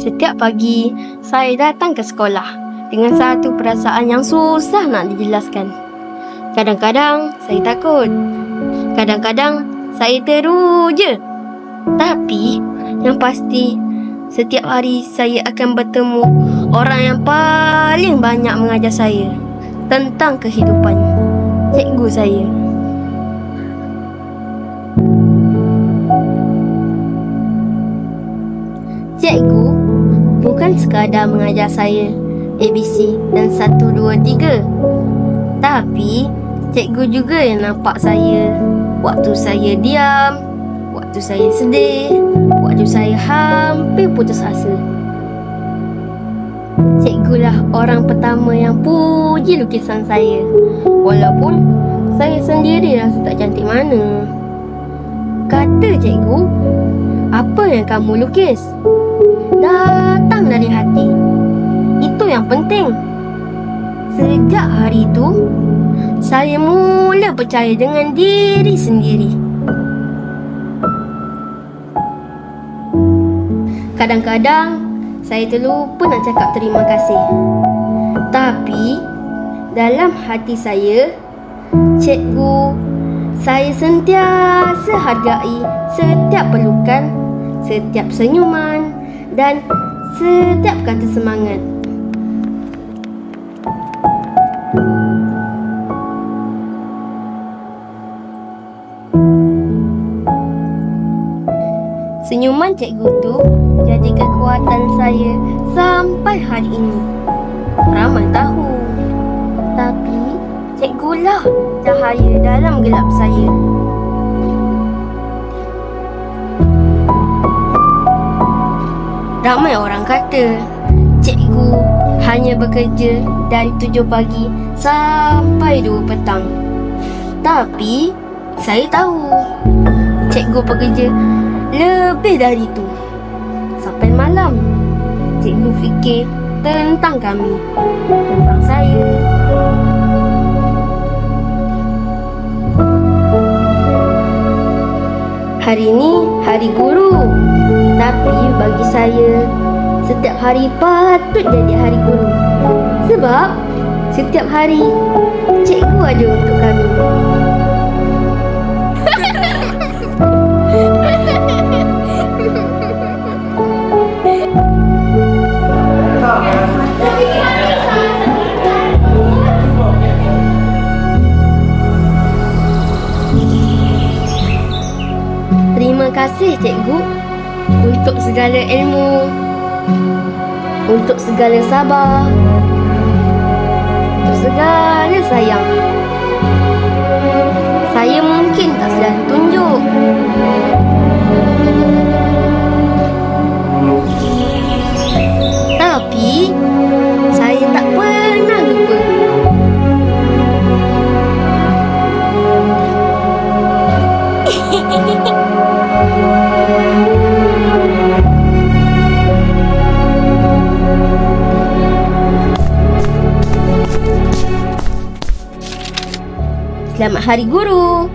Setiap pagi, saya datang ke sekolah dengan satu perasaan yang susah nak dijelaskan. Kadang-kadang saya takut. Kadang-kadang saya teruja. Tapi yang pasti, setiap hari saya akan bertemu orang yang paling banyak mengajar saya tentang kehidupan, cikgu saya. Cikgu bukan sekadar mengajar saya ABC dan 1, 2, 3. Tapi cikgu juga yang nampak saya waktu saya diam, waktu saya sedih, waktu saya hampir putus asa. Cikgulah orang pertama yang puji lukisan saya, walaupun saya sendiri rasa tak cantik mana. Kata cikgu, "Apa yang kamu lukis datang dari hati. Itu yang penting." Sejak hari itu, saya mula percaya dengan diri sendiri. Kadang-kadang saya terlupa nak cakap terima kasih. Tapi dalam hati saya, cikgu, saya sentiasa hargai setiap pelukan, setiap senyuman dan setiap kata semangat. Senyuman cikgu tu jadi kekuatan saya sampai hari ini. Ramai tahu, tapi cikgulah cahaya dalam gelap saya. Ramai orang kata cikgu hanya bekerja dari 7 pagi sampai 2 petang. Tapi saya tahu cikgu bekerja lebih dari itu. Sampai malam cikgu fikir tentang kami, tentang saya. Hari ini hari guru, tapi bagi saya setiap hari patut jadi hari guru. Sebab setiap hari cikgu ada untuk kami. Terima kasih cikgu untuk segala ilmu, untuk segala sabar, untuk segala sayang. Saya mungkin tak selalu tunjuk, tapi saya tak pernah lupa. Selamat Hari Guru.